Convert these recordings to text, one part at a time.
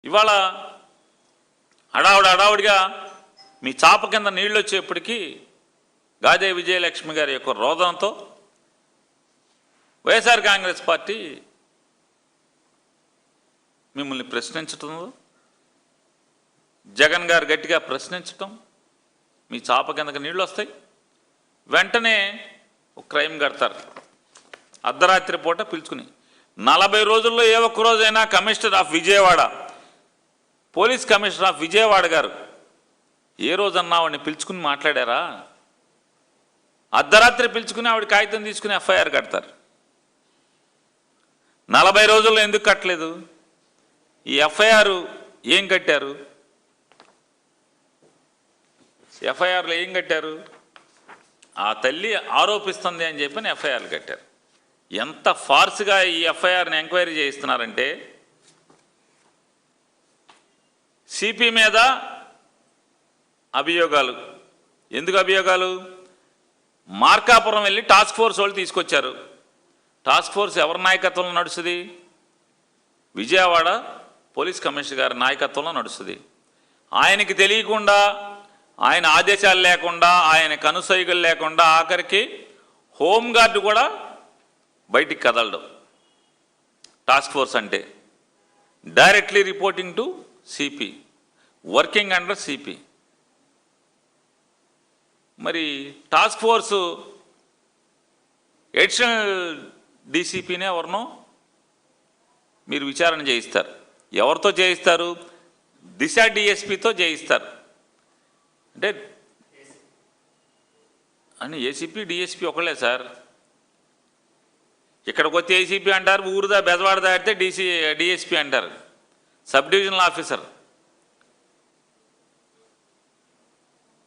ఇవాళ హడావుడిగా మీ చాప కింద నీళ్ళు వచ్చేప్పటికీ గాదే విజయలక్ష్మి గారి యొక్క రోదనతో వైఎస్ఆర్ కాంగ్రెస్ పార్టీ మిమ్మల్ని ప్రశ్నించటం, జగన్ గారు గట్టిగా ప్రశ్నించటం, మీ చాప కిందకి నీళ్ళు వస్తాయి, వెంటనే ఒక క్రైమ్ కడతారు. అర్ధరాత్రి పూట పిలుచుకుని 40 రోజుల్లో ఏ ఒక్క రోజైనా commissioner of Vijayawada, police commissioner of Vijayawada గారు ఏ రోజన్నా ఆవిడని పిలుచుకుని మాట్లాడారా? అర్ధరాత్రి పిలుచుకుని ఆవిడ కాగితం తీసుకుని ఎఫ్ఐఆర్ కడతారు. 40 రోజుల్లో ఎందుకు కట్టలేదు? ఈ ఎఫ్ఐఆర్ ఏం కట్టారు? ఎఫ్ఐఆర్లో ఏం కట్టారు? ఆ తల్లి ఆరోపిస్తుంది అని చెప్పని ఎఫ్ఐఆర్లు కట్టారు. ఎంత ఫార్స్గా ఈ ఎఫ్ఐఆర్ని ఎంక్వైరీ చేయిస్తున్నారంటే, సిపి మీద అభియోగాలు. ఎందుకు అభియోగాలు? మార్కాపురం వెళ్ళి టాస్క్ ఫోర్స్ వాళ్ళు తీసుకొచ్చారు. టాస్క్ ఫోర్స్ ఎవరి నాయకత్వంలో నడుస్తుంది? విజయవాడ పోలీస్ కమిషనర్ గారి నాయకత్వంలో నడుస్తుంది. ఆయనకి తెలియకుండా, ఆయన ఆదేశాలు లేకుండా, ఆయన కనుసైగలు లేకుండా ఆఖరికి హోంగార్డు కూడా బయటికి కదలడం. టాస్క్ ఫోర్స్ అంటే directly reporting to CP, working under CP. మరి టాస్క్ ఫోర్సు అడిషనల్ డీసీపీనే ఎవరినో మీరు విచారణ చేయిస్తారు. ఎవరితో చేయిస్తారు? దిశ డిఎస్పీతో చేయిస్తారు. అంటే అని ఏసీపీ డిఎస్పీ ఒకళ్ళే సార్. ఇక్కడికి వచ్చి ఏసీపీ అంటారు, ఊరుదా బెజవాడ దాటితే డిఎస్పీ అంటారు, సబ్ డివిజనల్ ఆఫీసర్.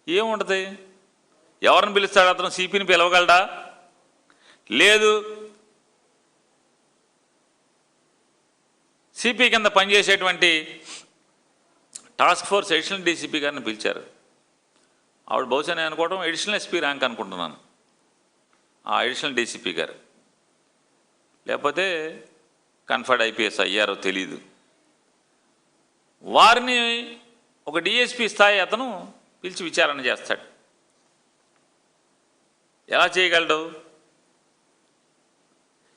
ఏముంటుంది? ఎవరిని పిలుస్తాడు అతను? సిపిని పిలవగలడా? లేదు. సిపి కింద పనిచేసేటువంటి టాస్క్ ఫోర్స్ అడిషనల్ డీసీపీ గారిని పిలిచారు. ఆవిడ బహుశా నేను అనుకోవడం అడిషనల్ ఎస్పీ ర్యాంక్ అనుకుంటున్నాను, ఆ అడిషనల్ డీసీపీ గారు. లేకపోతే కన్ఫర్డ్ ఐపీఎస్ అయ్యారో తెలీదు. వారిని ఒక డిఎస్పీ స్థాయి అతను పిలిచి విచారణ చేస్తాడు. ఎలా చేయగలడు?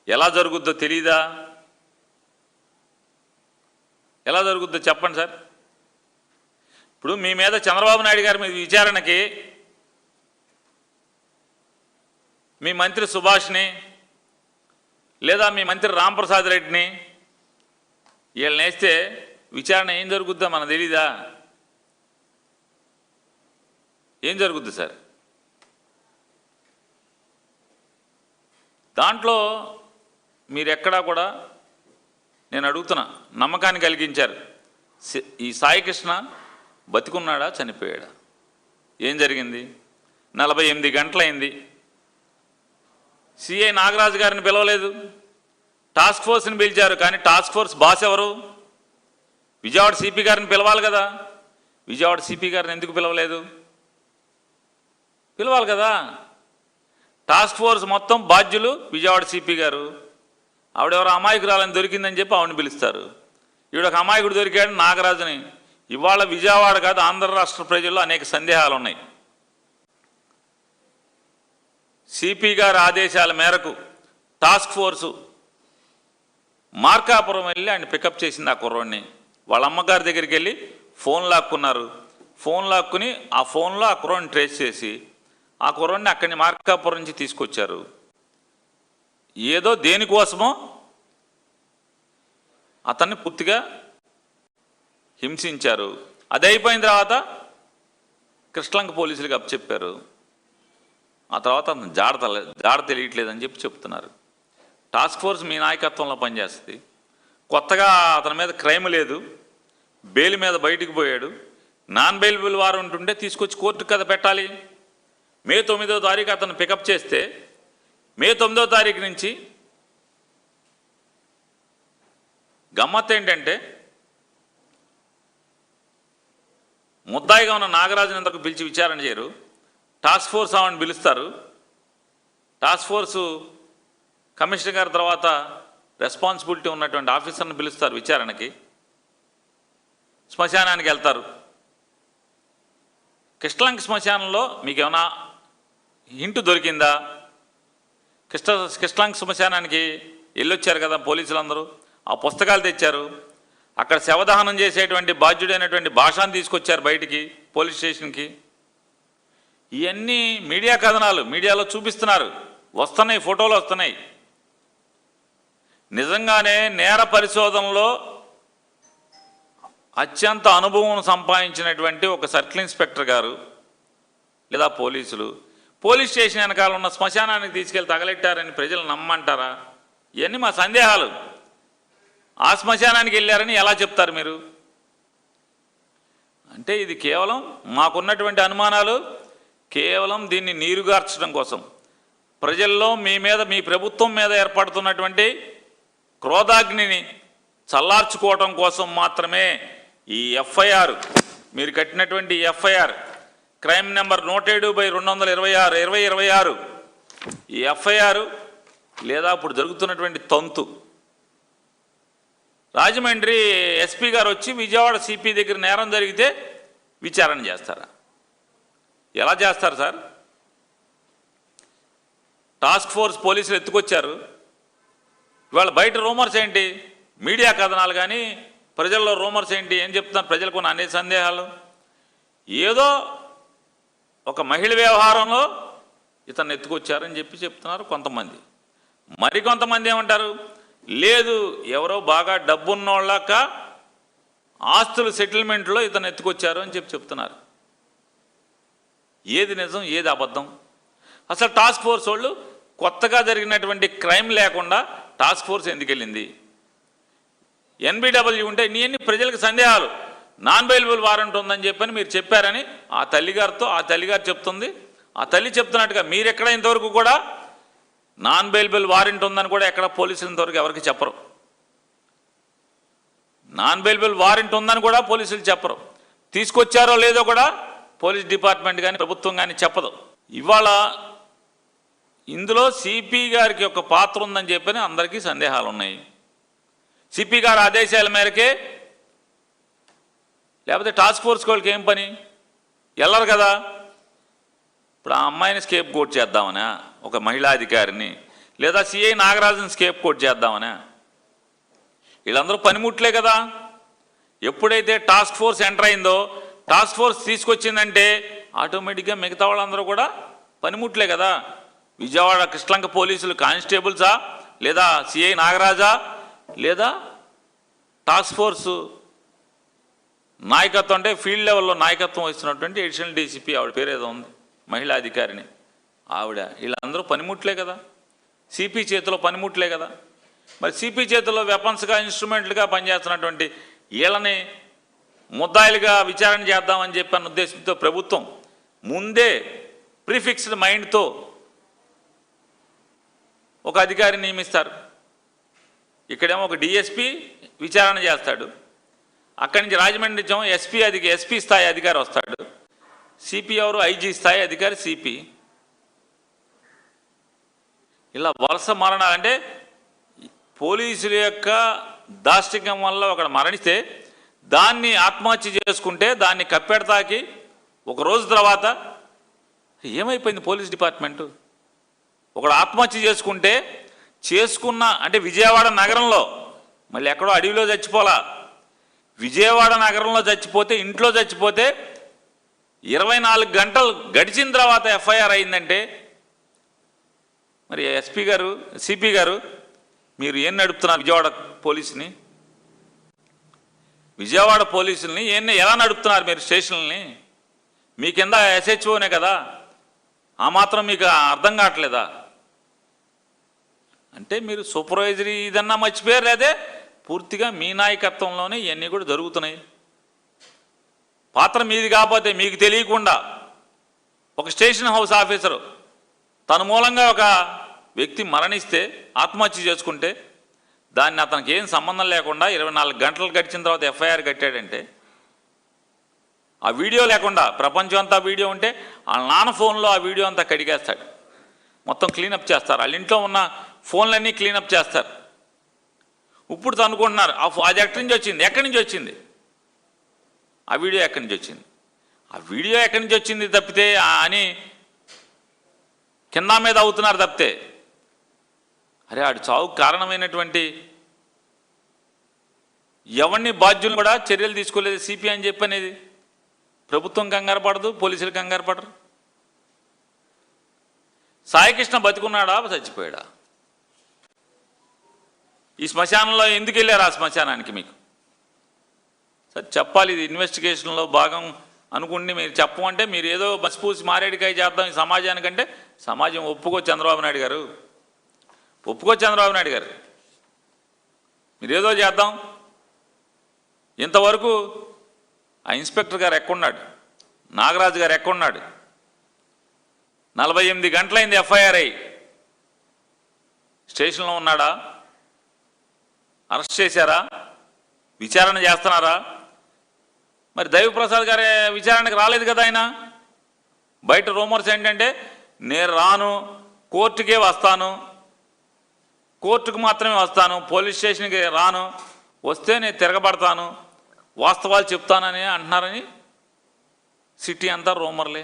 ఎలా జరుగుద్దో తెలీదా? ఎలా జరుగుద్దో చెప్పండి సార్. ఇప్పుడు మీ మీద చంద్రబాబు నాయుడు గారి మీద విచారణకి మీ మంత్రి సుభాష్ని లేదా మీ మంత్రి రాంప్రసాద్ రెడ్డిని వీళ్ళని వేస్తే విచారణ ఏం జరుగుద్దో మనకు తెలీదా? ఏం జరుగుద్ది సార్? దాంట్లో మీరెక్కడా కూడా నేను అడుగుతున్నా, నమ్మకాన్ని కలిగించారు. ఈ సాయి కృష్ణ బతికున్నాడా, చనిపోయాడా? ఏం జరిగింది? 48 గంటలైంది. సిఐ నాగరాజు గారిని పిలవలేదు, టాస్క్ ఫోర్స్ని పిలిచారు. కానీ టాస్క్ ఫోర్స్ బాస్ ఎవరు? విజయవాడ సిపి గారిని పిలవాలి కదా. విజయవాడ సిపి గారిని ఎందుకు పిలవలేదు? పిలవాలి కదా. టాస్క్ ఫోర్స్ మొత్తం బాధ్యులు విజయవాడ సిపి గారు. ఆవిడెవరో అమాయకురాలని దొరికిందని చెప్పి ఆవిడని పిలుస్తారు. ఈవిడొక అమాయకుడు దొరికాడు, నాగరాజుని. ఇవాళ విజయవాడ కాదు, ఆంధ్ర రాష్ట్ర ప్రజల్లో అనేక సందేహాలు ఉన్నాయి. సిపి గారి ఆదేశాల మేరకు టాస్క్ ఫోర్సు మార్కాపురం వెళ్ళి ఆయన పికప్ చేసింది. ఆ కుర్రోడిని వాళ్ళ అమ్మగారి దగ్గరికి వెళ్ళి ఫోన్ లాక్కున్నారు. ఫోన్ లాక్కుని ఆ ఫోన్లో ఆ కుర్రోడిని ట్రేస్ చేసి ఆ కుర్రోడిని అక్కడిని మార్కాపురం నుంచి తీసుకొచ్చారు. ఏదో దేనికోసమో అతన్ని పూర్తిగా హింసించారు. అది అయిపోయిన తర్వాత కృష్ణలంక పోలీసులకు అప్పచెప్పారు. ఆ తర్వాత అతను జాడ తెలియట్లేదని చెప్పి చెప్తున్నారు. టాస్క్ ఫోర్స్ మీ నాయకత్వంలో పనిచేస్తుంది. కొత్తగా అతని మీద క్రైమ్ లేదు, బెయిల్ మీద బయటికి పోయాడు. నాన్ బెయిలబుల్ వారెంట్ ఉంటే తీసుకొచ్చి కోర్టుకు కదా పెట్టాలి. మే 9వ తారీఖు అతను పికప్ చేస్తే మే 9వ తారీఖు నుంచి గమ్మత్ ఏంటంటే, ముద్దాయిగా ఉన్న నాగరాజుని ఎంతకు పిలిచి విచారణ చేయరు. టాస్క్ ఫోర్స్ ఆవిడని పిలుస్తారు. టాస్క్ ఫోర్సు కమిషనర్ గారి తర్వాత రెస్పాన్సిబిలిటీ ఉన్నటువంటి ఆఫీసర్ని పిలుస్తారు విచారణకి. శ్మశానానికి వెళ్తారు. కృష్ణలంక శ్మశానంలో మీకు ఏమైనా హింటు దొరికిందా? కృష్ణలంక శ్మశానానికి వెళ్ళొచ్చారు కదా పోలీసులందరూ, ఆ పుస్తకాలు తెచ్చారు. అక్కడ శవదహనం చేసేటువంటి బాధ్యుడైనటువంటి భాషను తీసుకొచ్చారు బయటికి పోలీస్ స్టేషన్కి. ఇవన్నీ మీడియా కథనాలు మీడియాలో చూపిస్తున్నారు, వస్తున్నాయి, ఫోటోలు వస్తున్నాయి. నిజంగానే నేర పరిశోధనలో అత్యంత అనుభవం సంపాదించినటువంటి ఒక సర్కిల్ ఇన్స్పెక్టర్ గారు లేదా పోలీసులు పోలీస్ స్టేషన్ వెనకాల ఉన్న శ్మశానానికి తీసుకెళ్ళి తగలెట్టారని ప్రజలు నమ్మంటారా? ఇవన్నీ మా సందేహాలు. ఆ శ్మశానానికి వెళ్ళారని ఎలా చెప్తారు మీరు? అంటే ఇది కేవలం మాకున్నటువంటి అనుమానాలు, కేవలం దీన్ని నీరుగార్చడం కోసం, ప్రజల్లో మీ మీద, మీ ప్రభుత్వం మీద ఏర్పడుతున్నటువంటి క్రోధాగ్నిని చల్లార్చుకోవటం కోసం మాత్రమే ఈ ఎఫ్ఐఆర్, మీరు కట్టినటువంటి ఎఫ్ఐఆర్ క్రైమ్ నెంబర్ 107/226 ఈ ఎఫ్ఐఆర్ లేదా ఇప్పుడు జరుగుతున్నటువంటి తంతు, రాజమండ్రి ఎస్పీ గారు వచ్చి విజయవాడ సిపి దగ్గర నేరం జరిగితే విచారణ చేస్తారా? ఎలా చేస్తారు సార్? టాస్క్ ఫోర్స్ పోలీసులు ఎత్తుకొచ్చారు. ఇవాళ బయట రూమర్స్ ఏంటి? మీడియా కథనాలు కానీ ప్రజల్లో రూమర్స్ ఏంటి? ఏం చెప్తున్నారు? ప్రజలకు ఉన్న అనేక సందేహాలు. ఏదో ఒక మహిళ వ్యవహారంలో ఇతను ఎత్తుకొచ్చారని చెప్తున్నారు కొంతమంది. మరికొంతమంది ఏమంటారు? లేదు, ఎవరో బాగా డబ్బున్నోళ్ళక ఆస్తులు సెటిల్మెంట్లో ఇతను ఎత్తుకొచ్చారు అని చెప్తున్నారు. ఏది నిజం, ఏది అబద్ధం? అసలు టాస్క్ ఫోర్స్ వాళ్ళు కొత్తగా జరిగినటువంటి క్రైమ్ లేకుండా టాస్క్ ఫోర్స్ ఎందుకు వెళ్ళింది? ఎన్బిడబ్ల్యూ ఉంటే ఇన్ని ప్రజలకు సందేహాలు. నాన్ బెయిలబుల్ వారెంట్ ఉందని చెప్పని మీరు చెప్పారని ఆ తల్లిగారు చెప్తుంది. ఆ తల్లి చెప్తున్నట్టుగా మీరు ఎక్కడ ఇంతవరకు కూడా నాన్ బెయిలబుల్ వారెంట్ ఉందని కూడా ఎక్కడ పోలీసులు ఇంతవరకు ఎవరికి చెప్పరు. నాన్ బెయిలబుల్ వారెంట్ ఉందని కూడా పోలీసులు చెప్పరు. తీసుకొచ్చారో లేదో కూడా పోలీస్ డిపార్ట్మెంట్ కానీ ప్రభుత్వం కానీ చెప్పదు. ఇవాళ ఇందులో సిపి గారికి ఒక పాత్ర ఉందని చెప్పని అందరికీ సందేహాలు ఉన్నాయి. సిపి గారి ఆదేశాల మేరకే, లేకపోతే టాస్క్ ఫోర్స్ వాళ్ళకి ఏం పని? వెళ్ళరు కదా. ఇప్పుడు ఆ అమ్మాయిని స్కేప్ కోట్ చేద్దామనా, ఒక మహిళా అధికారిని, లేదా సిఐ నాగరాజుని స్కేప్ కోట్ చేద్దామనా? వీళ్ళందరూ పనిముట్లే కదా. ఎప్పుడైతే టాస్క్ ఫోర్స్ ఎంటర్ అయిందో, టాస్క్ ఫోర్స్ తీసుకొచ్చిందంటే ఆటోమేటిక్గా మిగతా వాళ్ళందరూ కూడా పనిముట్లే కదా. విజయవాడ కృష్ణలంక పోలీసులు కానిస్టేబుల్సా, లేదా సిఐ నాగరాజా, లేదా టాస్క్ ఫోర్సు నాయకత్వం, అంటే ఫీల్డ్ లెవెల్లో నాయకత్వం వస్తున్నటువంటి అడిషనల్ డీసీపీ, ఆవిడ పేరు ఏదో ఉంది, మహిళా అధికారిని ఆవిడ, వీళ్ళందరూ పనిముట్లే కదా. సిపి చేతిలో పనిముట్లే కదా. మరి సిపి చేతిలో వెపన్స్గా, ఇన్స్ట్రుమెంట్లుగా పనిచేస్తున్నటువంటి వీళ్ళని ముద్దాయిలుగా విచారణ చేద్దామని చెప్పిన ఉద్దేశంతో ప్రభుత్వం ముందే ప్రిఫిక్స్డ్ మైండ్తో ఒక అధికారిని నియమిస్తారు. ఇక్కడేమో ఒక డిఎస్పి విచారణ చేస్తాడు, అక్కడి నుంచి రాజమండ్రి ఎస్పీ స్థాయి అధికారి వస్తాడు, సిపి ఎవరు? ఐజీ స్థాయి అధికారి సిపి. ఇలా వరుస మరణాలంటే పోలీసుల యొక్క దాష్టికం వల్ల ఒకడు మరణిస్తే దాన్ని ఆత్మహత్య చేసుకుంటే దాన్ని కప్పెడతాకి ఒక రోజు తర్వాత ఏమైపోయింది పోలీస్ డిపార్ట్మెంటు? ఒకడు ఆత్మహత్య చేసుకున్న అంటే విజయవాడ నగరంలో, మళ్ళీ ఎక్కడో అడవిలో చచ్చిపోలా, విజయవాడ నగరంలో చచ్చిపోతే, ఇంట్లో చచ్చిపోతే 24 గంటలు గడిచిన తర్వాత ఎఫ్ఐఆర్ అయిందంటే మరి సిపి గారు మీరు ఏం నడుపుతున్నారు? విజయవాడ పోలీసుల్ని ఎలా నడుపుతున్నారు మీరు? స్టేషన్లని మీ కింద ఎస్హెచ్ఓనే కదా, ఆ మాత్రం మీకు అర్థం కావట్లేదా? అంటే మీరు సూపర్వైజరీ ఇదన్నా మర్చిపోయారు, లేదే పూర్తిగా మీ నాయకత్వంలోనే ఇవన్నీ కూడా జరుగుతున్నాయి. పాత్ర మీది కాకపోతే మీకు తెలియకుండా ఒక స్టేషన్ హౌస్ ఆఫీసరు తన మూలంగా ఒక వ్యక్తి మరణిస్తే, ఆత్మహత్య చేసుకుంటే, దాన్ని అతనికి ఏం సంబంధం లేకుండా 24 గంటలు గడిచిన తర్వాత ఎఫ్ఐఆర్ కట్టాడంటే, ఆ వీడియో లేకుండా ప్రపంచం అంతా వీడియో ఉంటే వాళ్ళ నాన్న ఫోన్లో ఆ వీడియో అంతా కడిగేస్తాడు, మొత్తం క్లీనప్ చేస్తారు, వాళ్ళ ఇంట్లో ఉన్న ఫోన్లన్నీ క్లీనప్ చేస్తారు. ఇప్పుడు అనుకుంటున్నారు అది ఎక్కడి నుంచి వచ్చింది? ఆ వీడియో ఎక్కడి నుంచి వచ్చింది? ఆ వీడియో ఎక్కడి నుంచి వచ్చింది తప్పితే అని కింద మీద అవుతున్నారు తప్పితే, అరే ఆడు చావుకు కారణమైనటువంటి ఎవరిని బాధ్యులు కూడా చర్యలు తీసుకోలేదు సిపిఐ అని చెప్పి అనేది. ప్రభుత్వం కంగారు పడదు, పోలీసులు కంగారు పడరు. సాయికృష్ణ బతికున్నాడా చచ్చిపోయాడా? ఈ శ్మశానంలో ఎందుకు వెళ్ళారు? ఆ శ్మశానానికి మీకు సార్ చెప్పాలి. ఇది ఇన్వెస్టిగేషన్లో భాగం అనుకుంటే మీరు చెప్పమంటే మీరు ఏదో బస్పూసి మారేడికాయ చేద్దాం ఈ సమాజానికంటే సమాజం ఒప్పుకో. చంద్రబాబు నాయుడు గారు ఒప్పుకో. చంద్రబాబు నాయుడు గారు మీరేదో చేద్దాం. ఇంతవరకు ఆ ఇన్స్పెక్టర్ గారు ఎక్కడున్నాడు? నాగరాజు గారు ఎక్కడున్నాడు? 48 గంటలైంది ఎఫ్ఐఆర్ అయ్యి. స్టేషన్లో ఉన్నాడా? అరెస్ట్ చేశారా? విచారణ చేస్తున్నారా? మరి దైవప్రసాద్ గారి విచారణకు రాలేదు కదా ఆయన. బయట రూమర్స్ ఏంటంటే నేను రాను, కోర్టుకే వస్తాను, కోర్టుకు మాత్రమే వస్తాను, పోలీస్ స్టేషన్కి రాను, వస్తే నేను తిరగబడతాను, వాస్తవాలు చెప్తానని అంటున్నారని సిటీ అంతా రూమర్లే.